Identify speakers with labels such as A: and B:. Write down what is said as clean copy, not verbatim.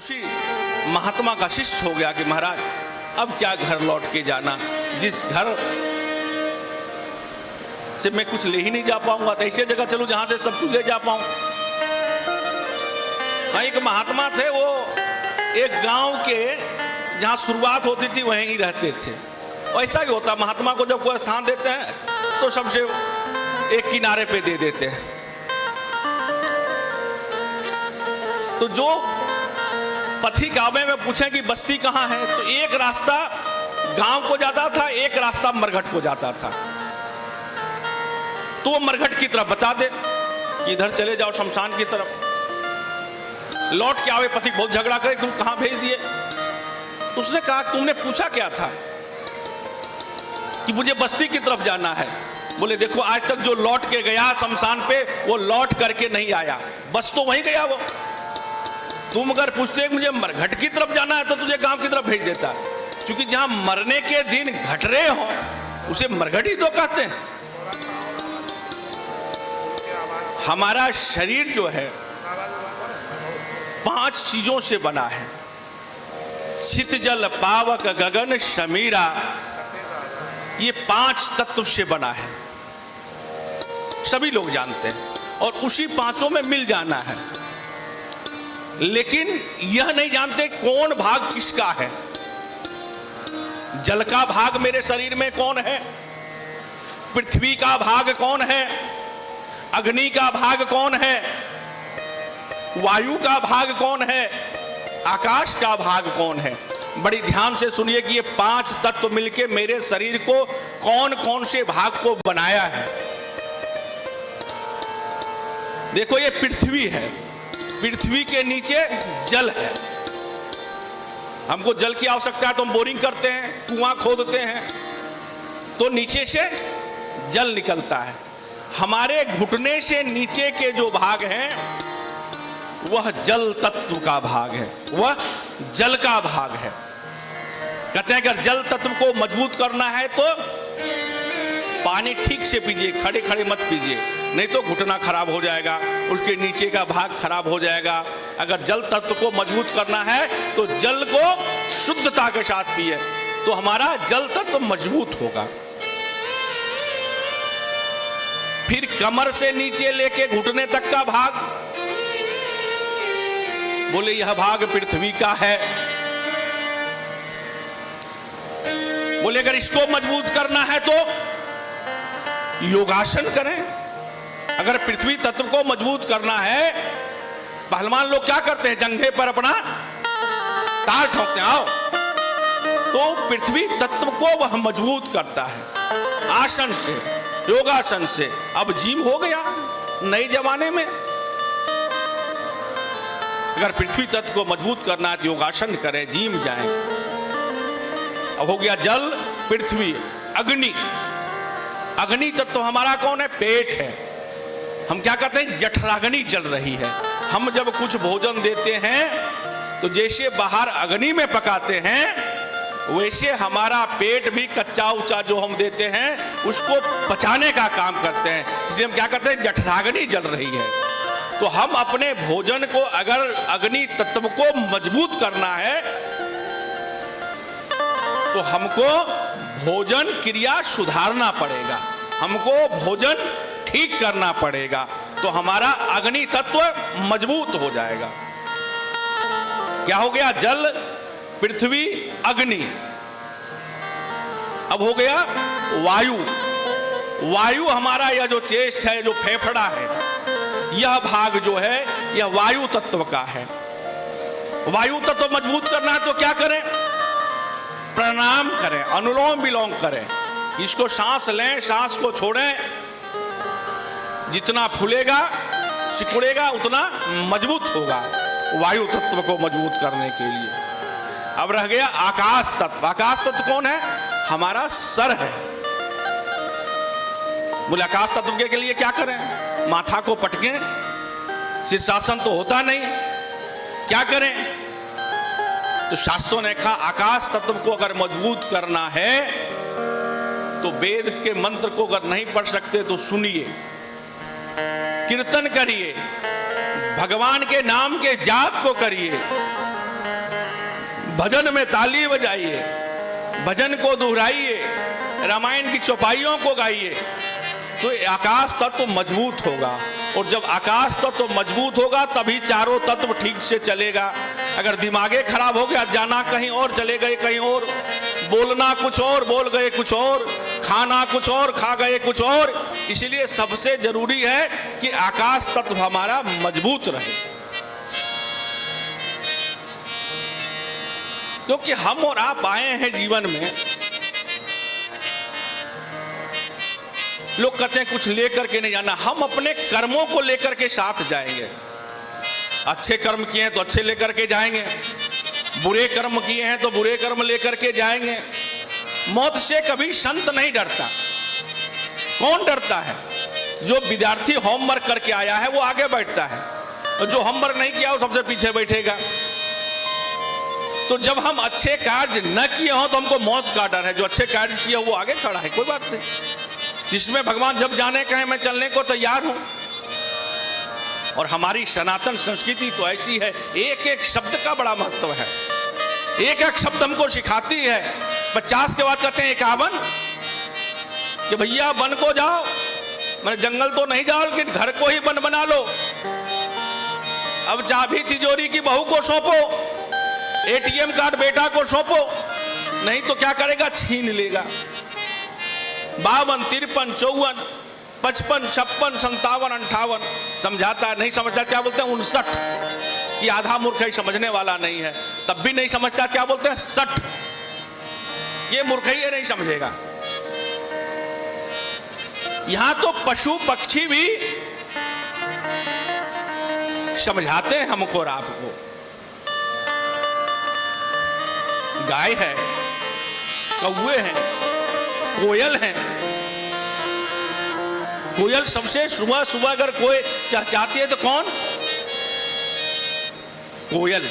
A: उसी महात्मा का शिष्य हो गया कि महाराज अब क्या घर लौट के जाना, जिस घर से मैं कुछ ले ही नहीं जा पाऊंगा तो ऐसे जगह चलूं जहां से सब कुछ ले जा पाऊं। हाँ, एक महात्मा थे, वो एक गांव के जहां शुरुआत होती थी वहीं ही रहते थे। ऐसा ही होता, महात्मा को जब कोई स्थान देते हैं तो सबसे एक किनारे पे दे देते हैं। तो जो पथिक आवे में पूछे कि बस्ती कहाँ है, तो एक रास्ता गांव को जाता था, एक रास्ता मरघट को जाता था। तो वो मरघट की तरफ बता दे कि इधर चले जाओ शमशान की तरफ। लौट के आवे पथिक बहुत झगड़ा करे, तुम कहां भेज दिए? तो उसने कहा तुमने पूछा क्या था कि मुझे बस्ती की तरफ जाना है। बोले देखो आज तक जो लौट के गया शमशान पे वो लौट करके नहीं आया, बस तो वहीं गया वो। तुम अगर पूछते मुझे मरघट की तरफ जाना है तो तुझे गांव की तरफ भेज देता, क्योंकि जहां मरने के दिन घट रहे हो उसे मरघट ही तो कहते हैं। हमारा शरीर जो है 5 चीजों से बना है, चित जल पावक गगन शमीरा, ये 5 तत्व से बना है, सभी लोग जानते हैं। और उसी 5 में मिल जाना है, लेकिन यह नहीं जानते कौन भाग किसका है। जल का भाग मेरे शरीर में कौन है, पृथ्वी का भाग कौन है, अग्नि का भाग कौन है, वायु का भाग कौन है, आकाश का भाग कौन है। बड़ी ध्यान से सुनिए कि ये 5 तत्व मिलके मेरे शरीर को कौन कौन से भाग को बनाया है। देखो ये पृथ्वी है, पृथ्वी के नीचे जल है। हमको जल की आवश्यकता है तो हम बोरिंग करते हैं, कुआं खोदते हैं, तो नीचे से जल निकलता है। हमारे घुटने से नीचे के जो भाग हैं वह जल तत्व का भाग है, वह जल का भाग है। कहते हैं अगर जल तत्व को मजबूत करना है तो पानी ठीक से पीजिए, खड़े खड़े मत पीजिए, नहीं तो घुटना खराब हो जाएगा, उसके नीचे का भाग खराब हो जाएगा। अगर जल तत्व को मजबूत करना है तो जल को शुद्धता के साथ पिए, तो हमारा जल तत्व मजबूत होगा। फिर कमर से नीचे लेके घुटने तक का भाग, बोले यह भाग पृथ्वी का है। बोले अगर इसको मजबूत करना है तो योगासन करें। अगर पृथ्वी तत्व को मजबूत करना है, पहलवान लोग क्या करते हैं, जंघे पर अपना ताल ठोकते हैं, आओ, तो पृथ्वी तत्व को वह मजबूत करता है आसन से, योगासन से। अब जिम हो गया नए जमाने में। अगर पृथ्वी तत्व को मजबूत करना है तो योगासन करें, जिम जाएं। अब हो गया जल, पृथ्वी, अग्नि। अग्नि तत्व हमारा कौन है, पेट है। हम क्या कहते हैं, जठराग्नि जल रही है। हम जब कुछ भोजन देते हैं तो जैसे बाहर अग्नि में पकाते हैं वैसे हमारा पेट भी कच्चा उच्चा जो हम देते हैं उसको पचाने का काम करते हैं। इसलिए हम क्या करते हैं, जठराग्नि जल रही है। तो हम अपने भोजन को अगर अग्नि तत्व को मजबूत करना है तो हमको भोजन क्रिया सुधारना पड़ेगा, हमको भोजन ठीक करना पड़ेगा, तो हमारा अग्नि तत्व मजबूत हो जाएगा। क्या हो गया, जल, पृथ्वी, अग्नि। अब हो गया वायु। वायु हमारा यह जो चेस्ट है, जो फेफड़ा है, यह भाग जो है यह वायु तत्व का है। वायु तत्व मजबूत करना है तो क्या करें, प्राणायाम करें, अनुलोम विलोम करें। इसको सांस लें, सांस को छोड़ें, जितना फूलेगा सिकुड़ेगा उतना मजबूत होगा वायु तत्व को मजबूत करने के लिए। अब रह गया आकाश तत्व। आकाश तत्व कौन है, हमारा सर है। बोले आकाश तत्व के लिए क्या करें, माथा को पटकें, शीर्षासन तो होता नहीं, क्या करें? तो शास्त्रों ने कहा आकाश तत्व को अगर मजबूत करना है तो वेद के मंत्र को अगर नहीं पढ़ सकते तो सुनिए, कीर्तन करिए, भगवान के नाम के जाप को करिए, भजन में ताली बजाइए, भजन को दोहराइए, रामायण की चौपाइयों को गाइए, तो आकाश तत्व मजबूत होगा। और जब आकाश तत्व मजबूत होगा तभी चारों तत्व ठीक से चलेगा। अगर दिमागे खराब हो गया, जाना कहीं और, चले गए कहीं और, बोलना कुछ और, बोल गए कुछ और, खाना कुछ और, खा गए कुछ और। इसलिए सबसे जरूरी है कि आकाश तत्व हमारा मजबूत रहे, क्योंकि हम और आप आए हैं जीवन में। लोग कहते हैं कुछ लेकर के नहीं जाना, हम अपने कर्मों को लेकर के साथ जाएंगे। अच्छे कर्म किए हैं तो अच्छे लेकर के जाएंगे, बुरे कर्म किए हैं तो बुरे कर्म लेकर के जाएंगे। मौत से कभी संत नहीं डरता। कौन डरता है? जो विद्यार्थी होमवर्क करके आया है वो आगे बैठता है, और जो होमवर्क नहीं किया वो सबसे पीछे बैठेगा। तो जब हम अच्छे कार्य न किए हो तो हमको मौत का डर है, जो अच्छे कार्य किए वो आगे खड़ा है, कोई बात नहीं। जिसमें भगवान जब जाने कहें मैं चलने को तैयार हूं। और हमारी सनातन संस्कृति तो ऐसी है, एक एक शब्द का बड़ा महत्व है, एक एक शब्द हमको सिखाती है। 50 के बाद कहते हैं 51 कि भैया वन को जाओ, मैंने जंगल तो नहीं जाओ लेकिन घर को ही वन बना लो। अब चाबी तिजोरी की बहू को सौंपो, ATM कार्ड बेटा को सौंपो, नहीं तो क्या करेगा, छीन लेगा। 52, 53, 54, 55, 56, 57, 58 समझाता है, नहीं समझता क्या बोलते हैं 59 कि आधा मूर्ख है, समझने वाला नहीं है। तब भी नहीं समझता क्या बोलते हैं 60, ये मूर्ख ही नहीं समझेगा। यहां तो पशु पक्षी भी समझाते हैं हमको और आपको। गाय है, कौवे हैं, कोयल है। कोयल सबसे सुबह सुबह अगर कोई चहचहाती है तो कौन? कोयल।